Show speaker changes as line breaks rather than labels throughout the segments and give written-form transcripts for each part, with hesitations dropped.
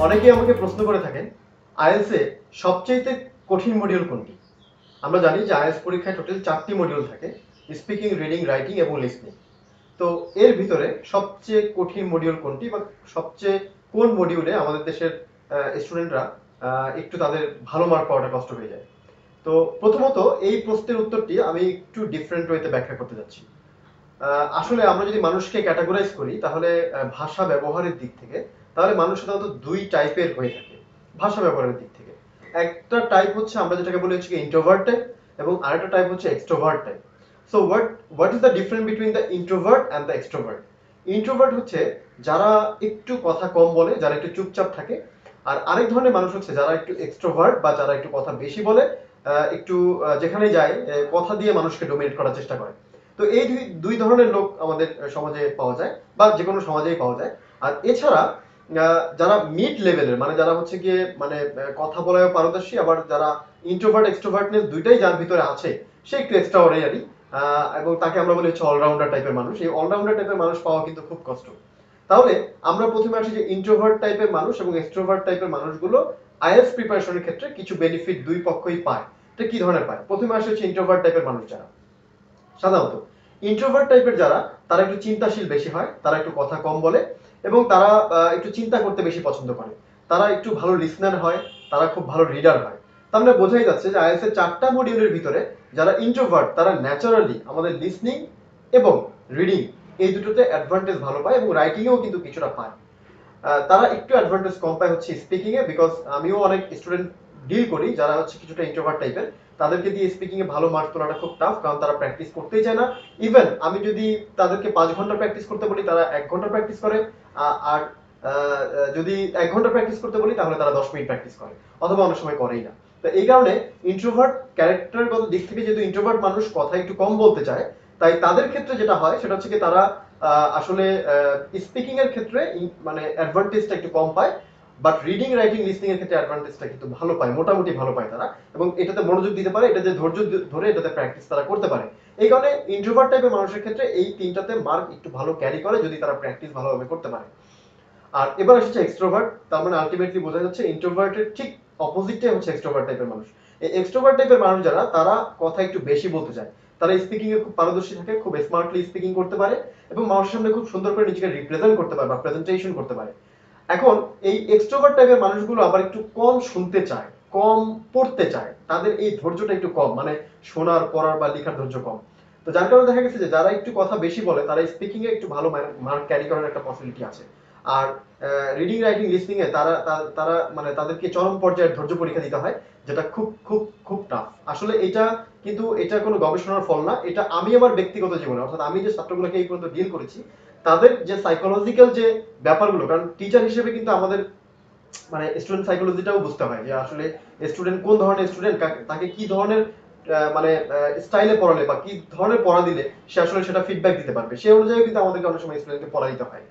অনেকেই আমাকে প্রশ্ন করে থাকেন আইএলটিএস এ সবচেয়ে কঠিন মডিউল কোনটি। আমরা জানি যে আইএলটিএস পরীক্ষায় টোটাল 4টি মডিউল থাকে, স্পিকিং, রিডিং, রাইটিং এবং লিসনিং। তো এর ভিতরে সবচেয়ে কঠিন মডিউল কোনটি বা সবচেয়ে কোন মডিউলে আমাদের দেশের স্টুডেন্টরা একটু তাদের ভালো মার্ক পাওয়াটা কষ্ট হয়ে যায়। তো প্রথমত এই প্রশ্নের উত্তরটি আমি একটু ডিফারেন্ট ওয়েতে ব্যাখ্যা করতে যাচ্ছি। আসলে আমরা যদি মানুষকে ক্যাটাগরাইজ করি তাহলে ভাষা ব্যবহারের দিক থেকে তাহলে মানুষ সাধারণত দুই টাইপের হয়ে থাকে ভাষা ব্যবহারের দিক থেকে। একটা টাইপ হচ্ছে আমরা যেটাকে বলি হচ্ছে ইন্ট্রোভার্ট টাইপ এবং আরেকটা টাইপ হচ্ছে extrovert type. So what is the difference between the introvert and the extrovert? Introvert হচ্ছে যারা একটু কথা কম বলে, যারা একটু চুপচাপ থাকে। আর আরেক ধরনের মানুষ হচ্ছে যারা একটু এক্সট্রোভার্ট বা যারা একটু কথা বেশি বলে, একটু যেখানে যায় কথা দিয়ে মানুষকে ডোমিনেট করার চেষ্টা করে। তো এই দুই দুই ধরনের লোক আমাদের সমাজে পাওয়া যায় বা যে কোনো সমাজেই পাওয়া যায়। আর এছাড়া যারা মিড লেভেলের, মানে যারা হচ্ছে গিয়ে মানে কথা বলায় পারদর্শী, আবার যারা ইন্ট্রোভার্ট এক্সট্রোভার্টনেস দুইটাই যার ভিতরে আছে, সে একটু এক্সট্রা অর্ডিনারি এবং তাকে আমরা বলি হচ্ছে অলরাউন্ডার টাইপের মানুষ। এই অলরাউন্ডার টাইপের মানুষ পাওয়া কিন্তু খুব কষ্ট। তাহলে আমরা প্রথমে আসি যে ইন্ট্রোভার্ট টাইপের মানুষ এবং এক্সট্রোভার্ট টাইপের মানুষগুলো আইএলটিএস প্রিপারেশনের ক্ষেত্রে কিছু বেনিফিট দুই পক্ষই পায়। এটা কি ধরনের পায়? প্রথমে আসে হচ্ছে ইন্ট্রোভার্ট টাইপের মানুষ যারা সাধারণত ইন্ট্রোভার্ট টাইপের যারা, তারা একটু চিন্তাশীল বেশি হয়, তারা একটু কথা কম বলে এবং তারা একটু চিন্তা করতে বেশি পছন্দ করে। তারা একটু ভালো লিসনার হয়, তারা খুব ভালো রিডার হয়। তার মানে বোঝাই যাচ্ছে যে আইএলটিএস এর 4টা মডিউলের ভিতরে যারা ইন্ট্রোভার্ট তারা ন্যাচারালি আমাদের লিসনিং এবং রিডিং এই দুটোতে অ্যাডভান্টেজ ভালো পায় এবং রাইটিংয়েও কিন্তু কিছুটা পায়। তারা একটু অ্যাডভান্টেজ কম পায় হচ্ছে স্পিকিং এ, বিকজ আমিও অনেক স্টুডেন্ট ডিল করি যারা হচ্ছে কিছুটা ইন্ট্রোভার্ট টাইপের। তাদেরকে দিয়ে স্পিকিং এ ভালো মার্কস তোলাটা খুব টাফ, কারণ তারা প্র্যাকটিস করতেই চায় না। ইভেন আমি যদি তাদেরকে 5 ঘন্টা প্র্যাকটিস করতে বলি তারা 1 ঘন্টা প্র্যাকটিস করে, আর যদি 1 ঘন্টা প্র্যাকটিস করতে বলি তাহলে তারা 10 মিনিট প্র্যাকটিস করে, অথবা অনেক সময় করেই না। তো এই কারণে ইন্ট্রোভার্ট ক্যারেক্টারগত দিক থেকে যেহেতু ইন্ট্রোভার্ট মানুষ কথা একটু কম বলতে চায়, তাই তাদের ক্ষেত্রে যেটা হয় সেটা হচ্ছে কি তারা আসলে স্পিকিং এর ক্ষেত্রে মানে অ্যাডভান্টেজটা একটু কম পায়, বাট রিডিং, রাইটিং, লিসনিং এর ক্ষেত্রে অ্যাডভান্টেজটা কিন্তু ভালো পায়, মোটামুটি ভালো পায় তারা, এবং এটাতে মনোযোগ দিতে পারে, এটাতে ধৈর্য ধরে এটাতে প্র্যাকটিস তারা করতে পারে। এই কারণে ইন্ট্রোভার্ট টাইপের মানুষের ক্ষেত্রে এই তিনটাতে মার্ক একটু ভালো ক্যারি করে যদি তারা প্র্যাকটিস ভালোভাবে করতে পারে। আর এবার আসছে এক্সট্রোভার্ট। তার মানে আলটিমেটলি বোঝা যাচ্ছে ইন্ট্রোভার্টের ঠিক অপোজিটটাই হচ্ছে এক্সট্রোভার্ট টাইপের মানুষ। এই এক্সট্রোভার্ট টাইপের মানুষ যারা, তারা কথা একটু বেশি বলতে চায়, তারা স্পিকিং এ খুব পারদর্শী থাকে, খুব স্মার্টলি স্পিকিং করতে পারে এবং মানুষের সামনে খুব সুন্দর করে নিজেকে রিপ্রেজেন্ট করতে পারে বা প্রেজেন্টেশন করতে পারে। এখন এই এক্সট্রোভার্ট টাইপের মানুষগুলো আবার একটু কম শুনতে চায়, কম পড়তে চায়, তাদের এই ধৈর্যটা একটু কম, মানে শোনার, পড়ার বা লেখার ধৈর্য কম। তো যার কারণে দেখা গেছে যে যারা একটু কথা বেশি বলে তারা স্পিকিং এ একটু ভালো মার্ক ক্যারি করার একটা পসিবিলিটি আছে। আর রিডিং, রাইটিং, লিসনিং এ তারা তারা মানে তাদেরকে চরম পর্যায়ের ধৈর্য পরীক্ষা দিতে হয়, যেটা খুব খুব খুব টাফ। আসলে এটা কিন্তু এটা কোনো গবেষণার ফল না, এটা আমি আমার ব্যক্তিগত জীবনে, অর্থাৎ আমি যে ছাত্রগুলোকে এই পর্যন্ত ডিল করেছি তাদের যে সাইকোলজিক্যাল যে ব্যাপারগুলো, কারণ টিচার হিসেবে কিন্তু আমাদের মানে স্টুডেন্ট সাইকোলজিটাও বুঝতে হয় যে আসলে স্টুডেন্ট কোন ধরনের স্টুডেন্ট, তাকে কি ধরনের মানে স্টাইলে পড়ালে বা কি ধরনের পড়া দিলে সে আসলে সেটা ফিডব্যাক দিতে পারবে, সেই অনুযায়ী কিন্তু আমাদেরকে অনেক সময় স্টুডেন্টকে পড়া দিতে হয়।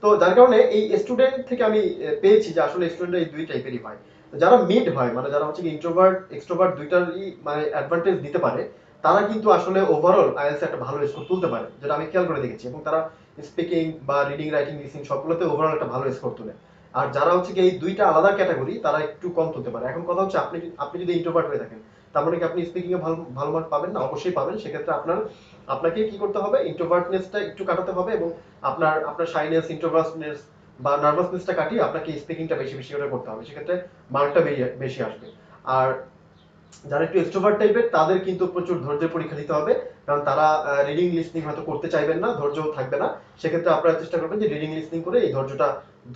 তো যার কারণে এই স্টুডেন্ট থেকে আমি পেয়েছি যে আসলে স্টুডেন্ট এই দুই টাইপেরই হয়। যারা মিড হয়, মানে যারা হচ্ছে ইন্ট্রোভার্ট এক্সট্রোভার্ট দুইটারই মানে অ্যাডভান্টেজ দিতে পারে, তারা কিন্তু আসলে ওভারঅল আইএলটিএস একটা ভালো স্কোর তুলতে পারে, যেটা আমি খেয়াল করে দেখেছি, এবং তারা স্পিকিং বা রিডিং, রাইটিং, লিসনিং সবগুলোতে ওভারঅল একটা ভালো স্কোর তুলে। আর যারা হচ্ছে কি এই দুইটা আলাদা ক্যাটাগরি, তারা একটু কম তুলতে পারে। এখন কথা হচ্ছে আপনি আপনি যদি ইন্ট্রোভার্ট হয়ে থাকেন, তার মানে কি আপনি স্পিকিং এ ভালো ভালো মার্ক পাবেন না? অবশ্যই পাবেন। সেক্ষেত্রে আপনাকে কি করতে হবে, ইন্ট্রোভার্টনেসটা একটু কাটাতে হবে এবং আপনার আপনার শাইনেস, ইন্ট্রোভার্টনেস বা নার্ভাসনেসটা কাটিয়ে আপনাকে স্পিকিংটা বেশি বেশি করে করতে হবে, সেক্ষেত্রে মার্কটা বেশি আসবে। আর যারা একটু এক্সট্রোভার্ট টাইপের তাদের কিন্তু প্রচুর ধৈর্যের পরীক্ষা দিতে হবে, কারণ তারা রিডিং, লিসনিং হয়তো করতে চাইবেন না, ধৈর্য থাকবে না। সেক্ষেত্রে আপনারা চেষ্টা করবেন যে রিডিং, লিসনিং করে এই ধৈর্যটা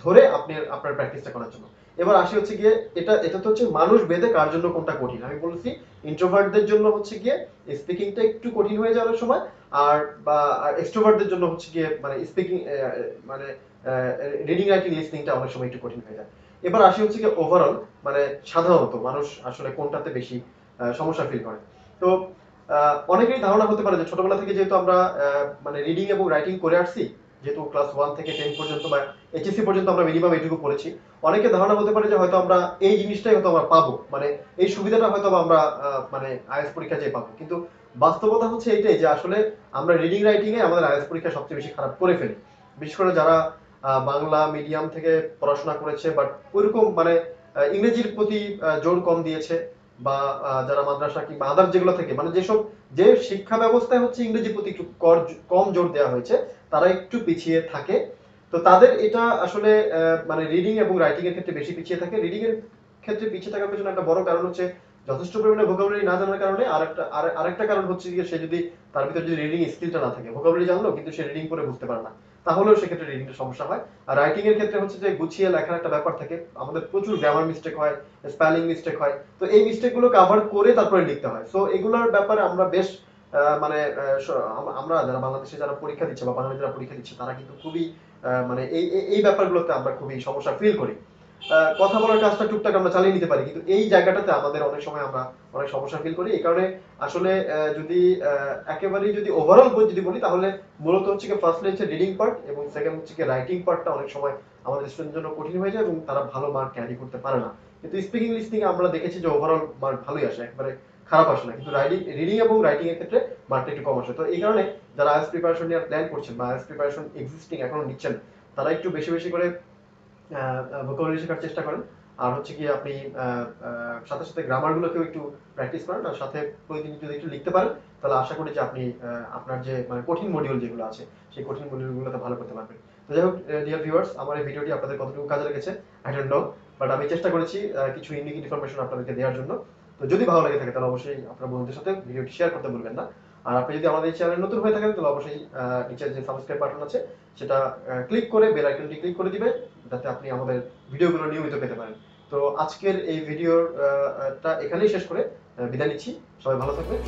ধরে আপনি আপনার প্র্যাকটিসটা করার জন্য। এবার আসি হচ্ছে গিয়ে এটা তো হচ্ছে মানুষ ভেদে কার জন্য কোনটা কঠিন। আমি বলছি ইন্ট্রোভার্টদের জন্য হচ্ছে গিয়ে স্পিকিংটা একটু কঠিন হয়ে যাওয়ার সময়, আর বা এক্সট্রোভার্টদের জন্য হচ্ছে গিয়ে মানে স্পিকিং মানে রিডিং, রাইটিং, লিসনিংটা অনেক সময় একটু কঠিন হয়ে যায়। এবার আসি হচ্ছে গিয়ে ওভারঅল মানে সাধারণত মানুষ আসলে কোনটাতে বেশি সমস্যা ফিল করে। তো অনেকেরই ধারণা হতে পারে যে ছোটবেলা থেকে যেহেতু আমরা মানে রিডিং এবং রাইটিং করে আসছি, যেহেতু ক্লাস 1 থেকে 10 পর্যন্ত বা এইচএসসি পর্যন্ত আমরা মিনিমাম এটুকু পড়েছি, অনেকের ধারণা হতে পারে যে হয়তো আমরা এই জিনিসটাই হয়তো আমরা পাবো, মানে এই সুবিধাটা হয়তো আমরা মানে আইএলটিএস পরীক্ষা যেয়ে পাবো। কিন্তু বাস্তবতা হচ্ছে এইটাই যে আসলে আমরা রিডিং, রাইটিং এ আমাদের আইএলটিএস পরীক্ষা সবচেয়ে বেশি খারাপ করে ফেলি। বিশেষ করে যারা বাংলা মিডিয়াম থেকে পড়াশোনা করেছে, বাট ওইরকম মানে ইংরেজির প্রতি জোর কম দিয়েছে, বা যারা মাদ্রাসা কিংবা আদার যেগুলো থেকে মানে যেসব যে শিক্ষা ব্যবস্থায় হচ্ছে ইংরেজির প্রতি একটু কম জোর দেওয়া হয়েছে, তারা একটু পিছিয়ে থাকে। তো তাদের এটা আসলে মানে রিডিং এবং রাইটিং এর ক্ষেত্রে বেশি পিছিয়ে থাকে। রিডিং এর ক্ষেত্রে পিছিয়ে থাকার পেছনে একটা বড় কারণ হচ্ছে যথেষ্ট পরিমাণে ভোকাবুলারি না জানার কারণে। আরেকটা কারণ হচ্ছে যে সে যদি তার ভিতরে যদি রিডিং স্কিলটা না থাকে, ভোকাবুলারি জানলো কিন্তু সে রিডিং করে বুঝতে পারে না, তাহলেও সেক্ষেত্রে রিডিংটা সমস্যা হয়। আর রাইটিং এর ক্ষেত্রে হচ্ছে যে গুছিয়ে লেখার একটা ব্যাপার থাকে, আমাদের প্রচুর গ্রামার মিস্টেক হয়, স্পেলিং মিস্টেক হয়, তো এই মিস্টেক গুলো কভার করে তারপরে লিখতে হয়। সো এগুলোর ব্যাপারে আমরা বেশ মানে আমরা যারা বাংলাদেশে যারা পরীক্ষা দিচ্ছে বা বাংলাদেশে যারা পরীক্ষা দিচ্ছে তারা কিন্তু খুবই মানে এই ব্যাপারগুলোতে আমরা খুবই সমস্যা ফিল করি। কথা বলার কাজটা টুকটাক আমরা চালিয়ে নিতে পারি, কিন্তু এই জায়গাটাতে আমাদের অনেক সময় আমরা অনেক সমস্যা ফিল করি। এই কারণে আসলে যদি একেবারেই যদি ওভারঅল যদি বলি, তাহলে মূলত হচ্ছে কি ফার্স্টলি হচ্ছে রিডিং পার্ট এবং সেকেন্ড হচ্ছে কি রাইটিং পার্টটা অনেক সময় আমাদের স্টুডেন্টের জন্য কঠিন হয়ে যায় এবং তারা ভালো মার্ক ক্যারি করতে পারে না। কিন্তু স্পিকিং লিসনিং আমরা দেখেছি যে ওভারঅল মার্ক ভালোই আসে, একবারে খারাপ আসে না, কিন্তু রিডিং এবং রাইটিং এর ক্ষেত্রে মার্কটা একটু কম আসে। তো এই কারণে যারা আইএলটিএস প্রিপারেশন নেওয়ার প্ল্যান করছেন বা আইএলটিএস প্রিপারেশন এক্সিস্টিং এখনো নিচ্ছেন, তারা একটু বেশি বেশি করে ভোকাবুলারি শেখার চেষ্টা করেন। আর হচ্ছে কি আপনি সাথে সাথে গ্রামার গুলোকেও একটু প্র্যাকটিস করেন, আর সাথে প্রতিদিন যদি একটু লিখতে পারেন, তাহলে আশা করি যে আপনি আপনার যে মানে কঠিন মডিউল যেগুলো আছে সেই কঠিন মডিউলগুলোতে ভালো করতে পারবেন। তো যাই হোক ডিয়ার ভিউয়ার্স, আমার এই ভিডিওটি আপনাদের কতটুকু কাজে লেগেছে আই ডোন্ট নো, বাট আমি চেষ্টা করেছি কিছু ইউনিক ইনফরমেশন আপনাদেরকে দেওয়ার জন্য। তো যদি ভালো লেগে থাকে তাহলে অবশ্যই আপনার বন্ধুদের সাথে ভিডিওটি শেয়ার করতে ভুলবেন না। আর আপনি যদি আমাদের এই চ্যানেলে নতুন হয়ে থাকেন তাহলে অবশ্যই নিচের যে সাবস্ক্রাইব বাটন আছে সেটা ক্লিক করে বেল আইকনটি ক্লিক করে দিবেন, যাতে আপনি আমাদের ভিডিওগুলো নিয়মিত পেতে পারেন। তো আজকের এই ভিডিওটা এখানেই শেষ করে বিদায় নিচ্ছি। সবাই ভালো থাকবেন।